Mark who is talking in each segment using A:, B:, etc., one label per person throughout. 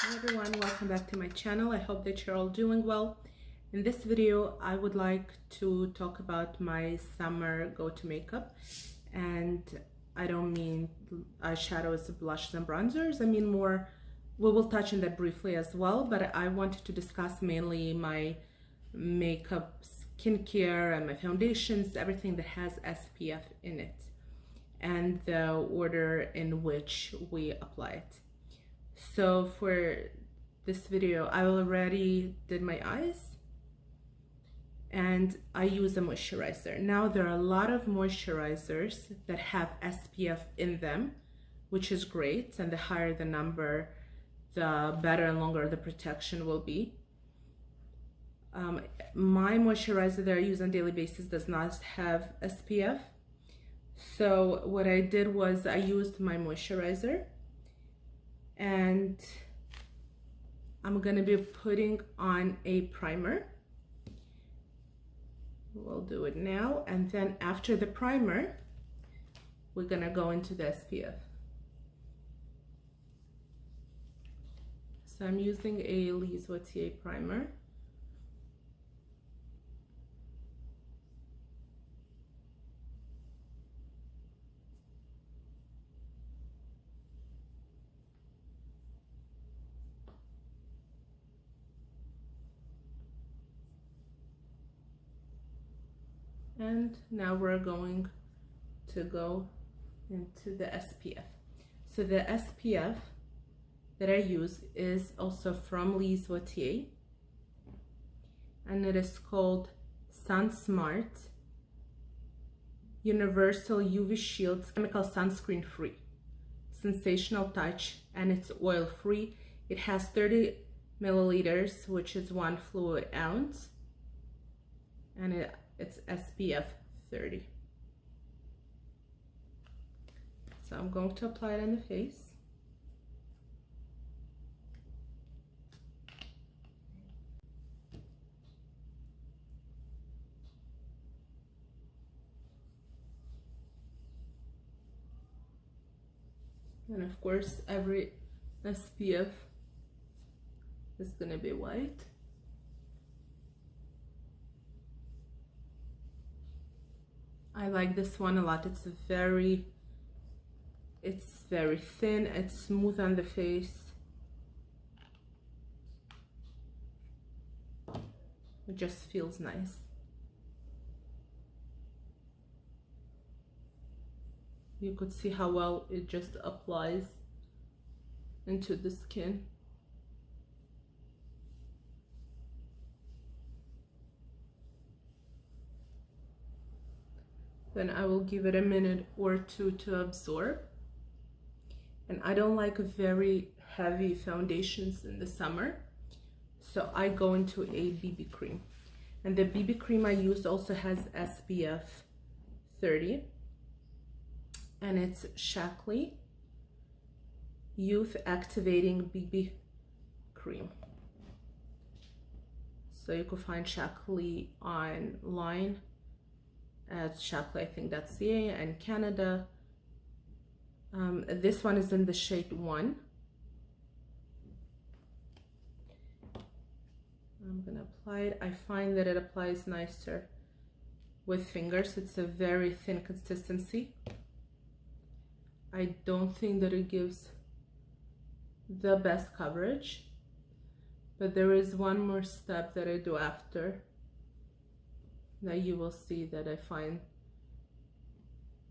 A: Hello everyone, welcome back to my channel. I hope that you're all doing well. In this video, I would like to talk about my summer go-to makeup. And I don't mean eyeshadows, blushes, and bronzers. I mean more, we will touch on that briefly as well, but I wanted to discuss mainly my makeup, skincare, and my foundations, everything that has SPF in it, and the order in which we apply it. So for this video, I already did my eyes and I use a moisturizer. Now there are a lot of moisturizers that have SPF in them, which is great, and the higher the number, the better and longer the protection will be. My moisturizer that I use on a daily basis does not have SPF. So what I did was I used my moisturizer, and I'm gonna be putting on a primer. We'll do it now, and then after the primer, we're gonna go into the SPF. So I'm using a Lise Watier primer. And now we're going to go into the SPF. So the SPF that I use is also from Lise Watier, and it is called Sun Smart Universal UV Shield Chemical Sunscreen Free. Sensational touch, and it's oil free. It has 30 milliliters, which is 1 fluid ounce, and it's SPF 30. So I'm going to apply it on the face. And of course, every SPF is gonna be white. I like this one a lot. It's very thin, it's smooth on the face. It just feels nice. You could see how well it just applies into the skin. Then I will give it a minute or two to absorb. And I don't like very heavy foundations in the summer, so I go into a BB cream. And the BB cream I use also has SPF 30, and it's Shaklee Youth Activating BB Cream. So you can find Shaklee online at Shaklee, I think that's CA, and Canada. This one is in the shade 1. I'm gonna apply it. I find that it applies nicer with fingers. It's a very thin consistency. I don't think that it gives the best coverage, but there is one more step that I do after that you will see that I find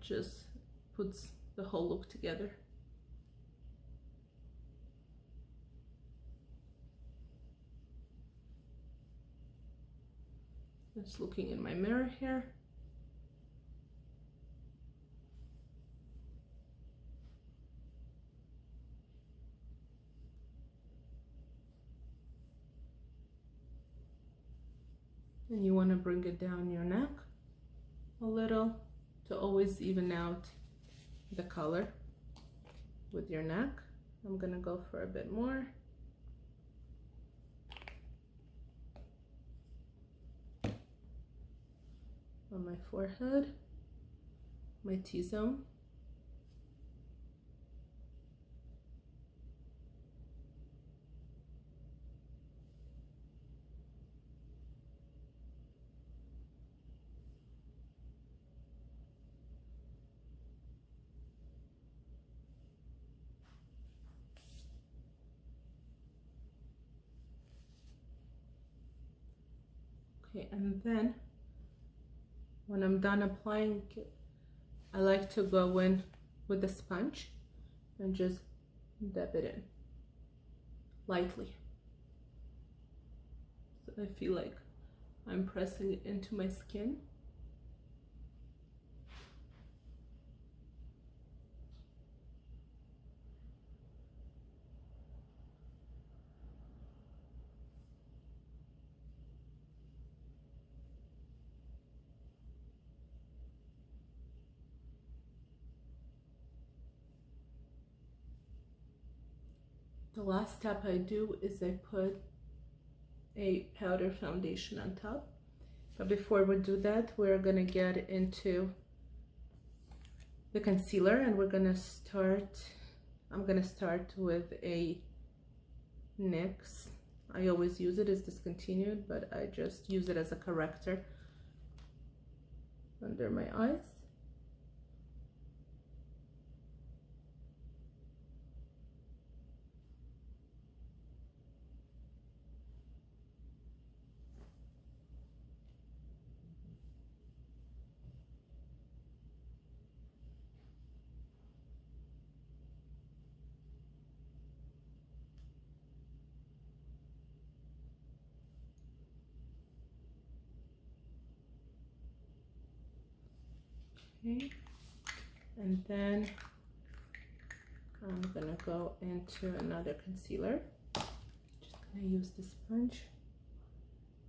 A: just puts the whole look together. Just looking in my mirror here. And you want to bring it down your neck a little to always even out the color with your neck. I'm gonna go for a bit more. On my forehead, my T-zone. Okay, and then when I'm done applying it, I like to go in with the sponge and just dab it in lightly. So I feel like I'm pressing it into my skin. The last step I do is I put a powder foundation on top. But before we do that, we're gonna get into the concealer, and I'm gonna start with a NYX. I always use it, it's discontinued, but I just use it as a corrector under my eyes. Okay, and then I'm gonna go into another concealer. Just gonna use the sponge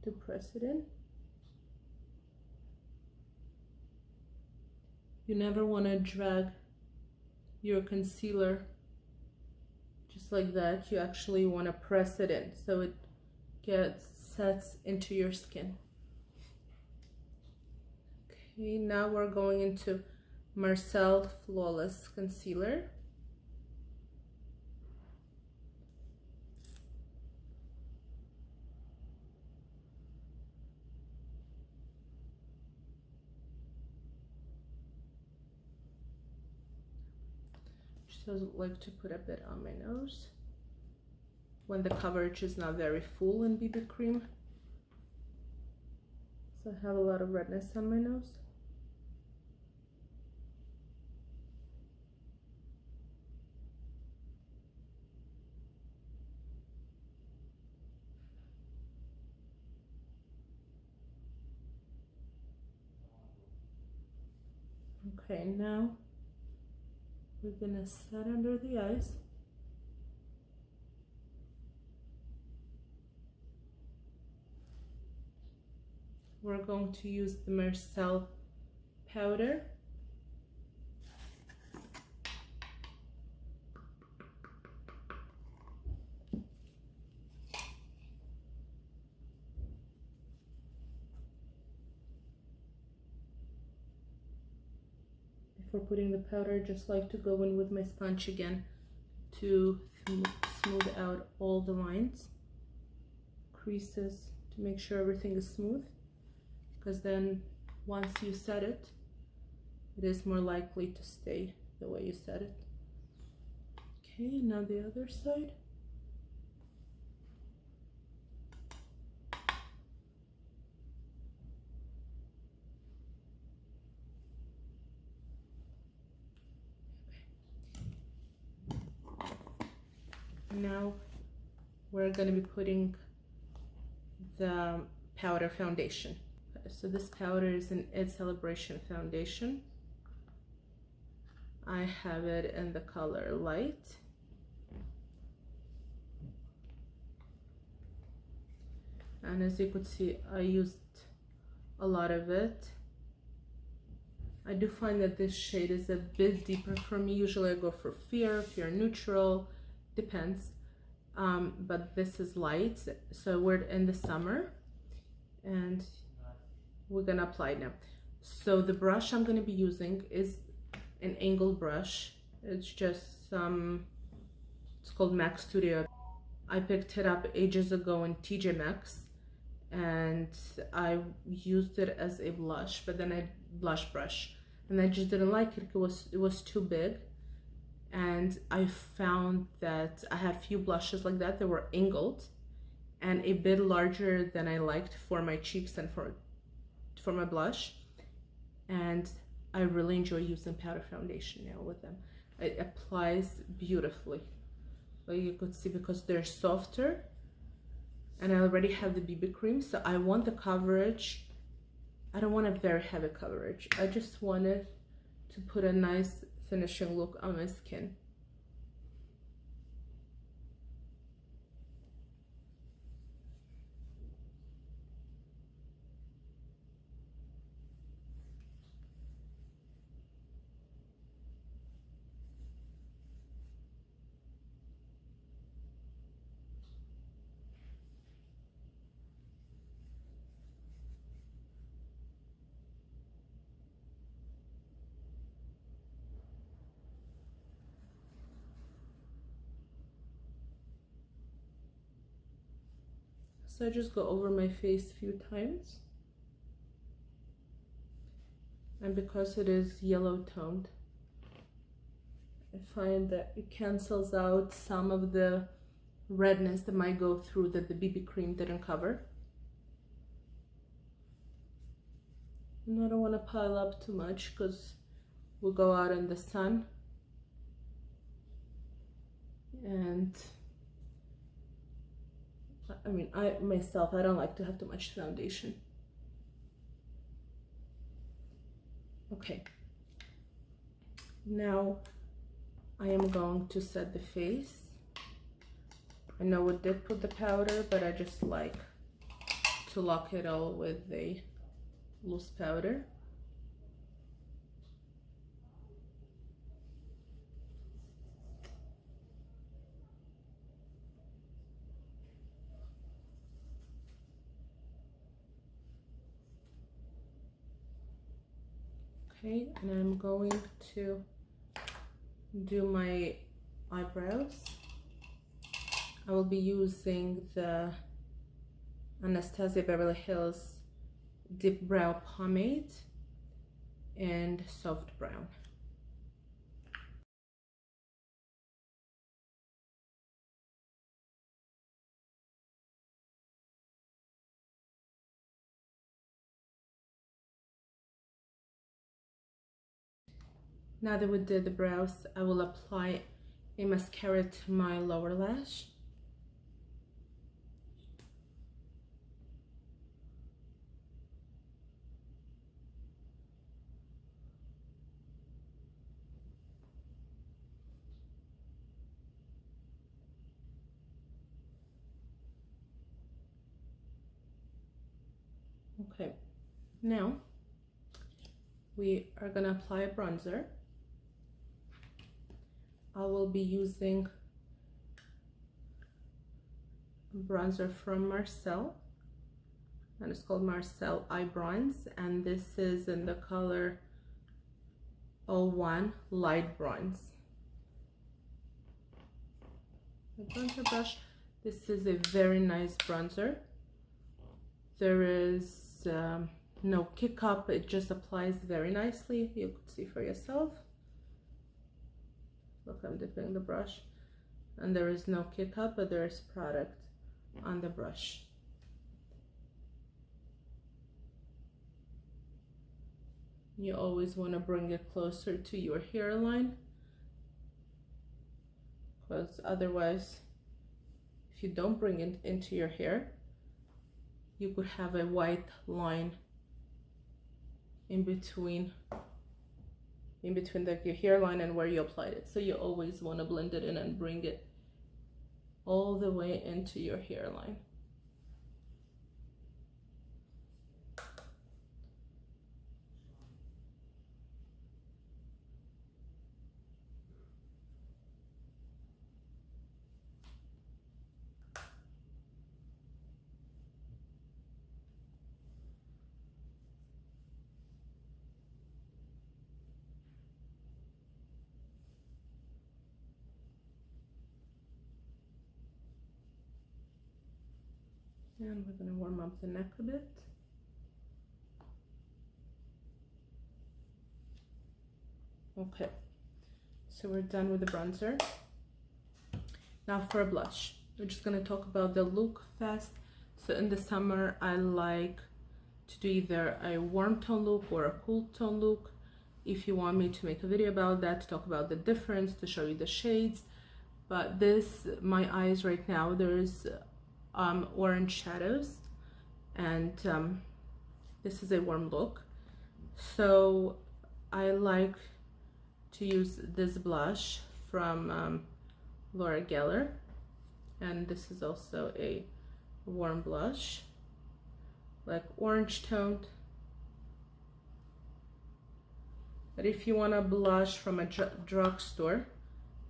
A: to press it in. You never want to drag your concealer just like that. You actually want to press it in so it sets into your skin. Okay, now we're going into Marcel Flawless Concealer. Just like to put a bit on my nose when the coverage is not very full in BB cream. So I have a lot of redness on my nose. Okay, now we're gonna set under the eyes. We're going to use the Marcel powder. Before putting the powder, just like to go in with my sponge again to smooth out all the lines, creases, to make sure everything is smooth, because then once you set it, it is more likely to stay the way you set it. Okay, now the other side. Now we're going to be putting the powder foundation. So this powder is an Ed Celebration foundation. I have it in the color light. And as you could see, I used a lot of it. I do find that this shade is a bit deeper for me. Usually I go for Fear Neutral, depends. But this is light, so we're in the summer and we're gonna apply it now. So the brush I'm gonna be using is an angled brush. It's just it's called Max Studio. I picked it up ages ago in TJ Maxx and I used it as a blush, but then blush brush, and I just didn't like it. It was too big, and I found that I had few blushes like that were angled, and a bit larger than I liked for my cheeks and for my blush. And I really enjoy using powder foundation now with them. It applies beautifully, like you could see, because they're softer, and I already have the BB cream, so I want the coverage. I don't want a very heavy coverage. I just wanted to put a nice finishing look on my skin. So I just go over my face a few times. And because it is yellow toned, I find that it cancels out some of the redness that might go through that the BB cream didn't cover. And I don't want to pile up too much because we'll go out in the sun. And I mean, I don't like to have too much foundation. Okay, now I am going to set the face. I know we did put the powder, but I just like to lock it all with the loose powder. Okay, and I'm going to do my eyebrows. I will be using the Anastasia Beverly Hills Deep Brow Pomade and Soft Brown. Now that we did the brows, I will apply a mascara to my lower lash. Okay, now we are gonna apply a bronzer. I will be using a bronzer from Marcel, and it's called Marcel Eye Bronze, and this is in the color 01 Light Bronze. The bronzer brush, this is a very nice bronzer. There is no kick up, it just applies very nicely. You could see for yourself. Look, I'm dipping the brush, and there is no kick up, but there is product on the brush. You always want to bring it closer to your hairline, because otherwise, if you don't bring it into your hair, you could have a white line in between your hairline and where you applied it. So you always want to blend it in and bring it all the way into your hairline. And we're going to warm up the neck a bit. Okay, so we're done with the bronzer. Now for a blush. we're just gonna talk about the look fast. So in the summer, I like to do either a warm tone look or a cool tone look. If you want me to make a video about that, to talk about the difference, to show you the shades. But this, my eyes right now, there's orange shadows, and this is a warm look. So I like to use this blush from Laura Geller, and this is also a warm blush, like orange toned. But if you want a blush from a drugstore,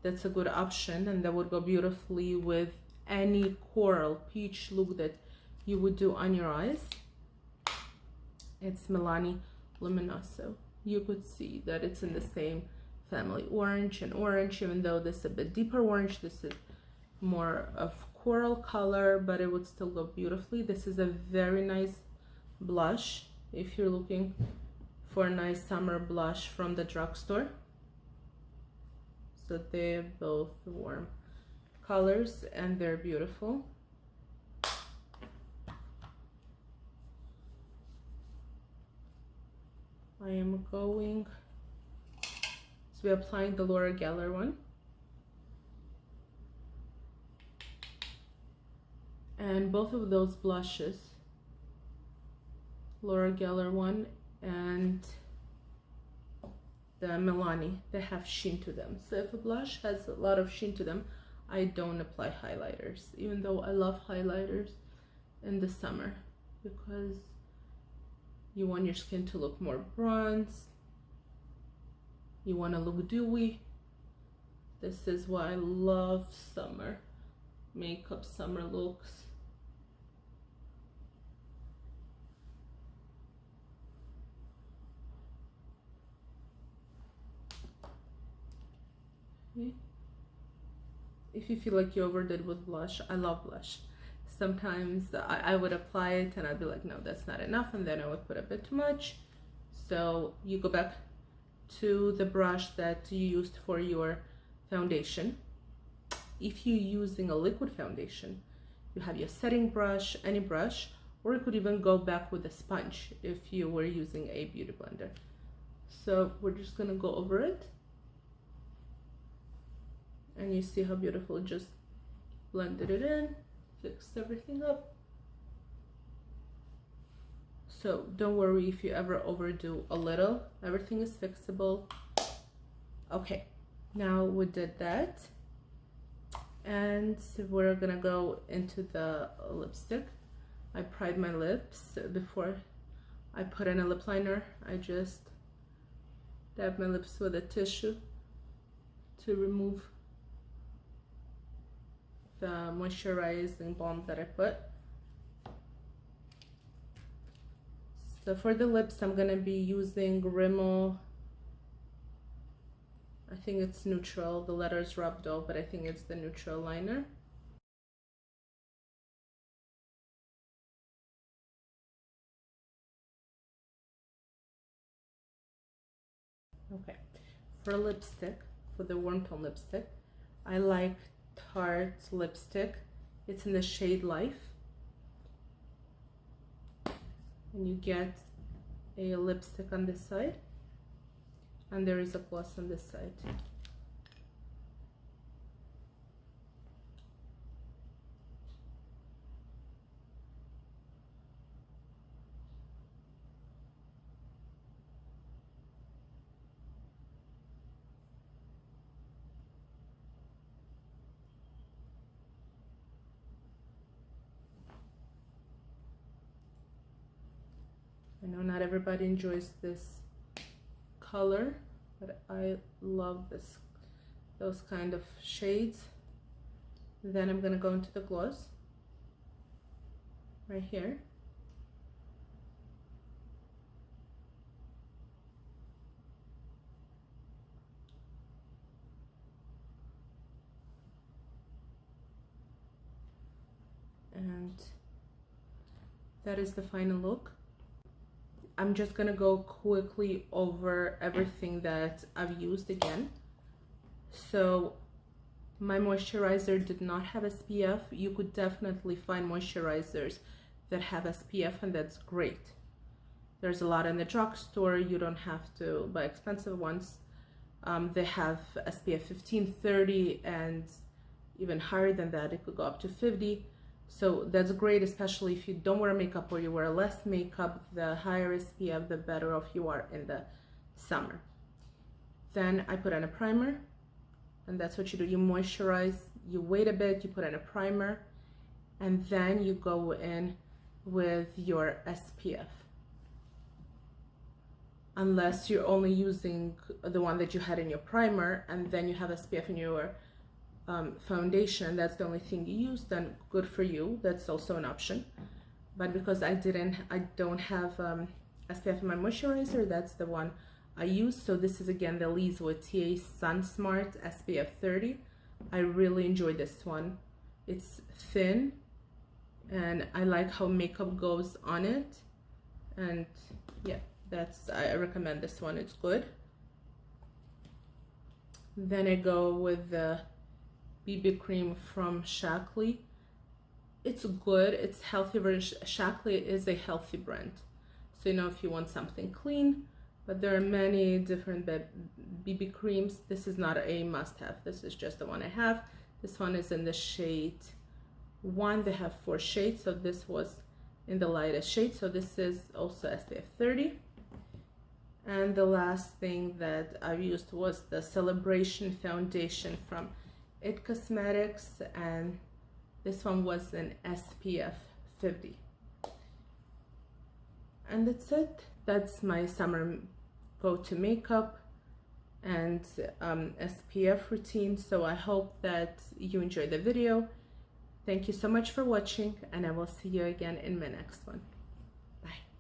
A: that's a good option, and that would go beautifully with any coral peach look that you would do on your eyes. It's Milani Luminoso. You could see that it's in the same family, orange and orange, even though this is a bit deeper orange. This is more of coral color, but it would still go beautifully. This is a very nice blush if you're looking for a nice summer blush from the drugstore. So they're both warm colors and they're beautiful. I am going to be applying the Laura Geller one. And both of those blushes, Laura Geller one and the Milani, they have sheen to them. So if a blush has a lot of sheen to them, I don't apply highlighters, even though I love highlighters in the summer, because you want your skin to look more bronze, you want to look dewy. This is why I love summer makeup, summer looks. If you feel like you overdid with blush, I love blush. Sometimes I would apply it and I'd be like, no, that's not enough, and then I would put a bit too much. So you go back to the brush that you used for your foundation. If you're using a liquid foundation, you have your setting brush, any brush, or you could even go back with a sponge if you were using a beauty blender. So we're just gonna go over it. And you see how beautiful it just blended it in, fixed everything up. So don't worry if you ever overdo a little, everything is fixable. Okay, now we did that. And we're gonna go into the lipstick. I pried my lips before I put in a lip liner. I just dab my lips with a tissue to remove the moisturizing balm that I put. So for the lips, I'm gonna be using Rimmel. I think it's neutral. The letters rubbed off, but I think it's the neutral liner. Okay, for lipstick, for the warm tone lipstick, I like Tarte lipstick. It's in the shade Life, and you get a lipstick on this side, and there is a gloss on this side. I know not everybody enjoys this color, but I love those kind of shades. Then I'm gonna go into the gloss right here. And that is the final look. I'm just gonna go quickly over everything that I've used again. So My moisturizer did not have SPF. You could definitely find moisturizers that have SPF, and that's great. There's a lot in the drugstore. You don't have to buy expensive ones. They have SPF 15, 30, and even higher than that. It could go up to 50. So that's great, especially if you don't wear makeup or you wear less makeup. The higher SPF, the better off you are in the summer. Then I put on a primer, and that's what you do. You moisturize, you wait a bit, you put on a primer, and then you go in with your SPF. Unless you're only using the one that you had in your primer and then you have SPF in your foundation, that's the only thing you use, then good for you. That's also an option. But because I don't have SPF in my moisturizer, that's the one I use. So this is again the Lee's Watier Sun Smart SPF 30. I really enjoy this one. It's thin and I like how makeup goes on it, and yeah, I recommend this one. It's good. Then I go with the BB cream from Shaklee. It's good. It's healthy version. Shaklee is a healthy brand, so you know if you want something clean. But there are many different BB creams. This is not a must-have. This is just the one I have. This one is in the shade 1. They have 4 shades, so this was in the lightest shade. So this is also SPF 30. And the last thing that I used was the Celebration Foundation from It Cosmetics, and this one was an SPF 50. And that's it. That's my summer go-to makeup and SPF routine. So I hope that you enjoyed the video. Thank you so much for watching, and I will see you again in my next one. Bye.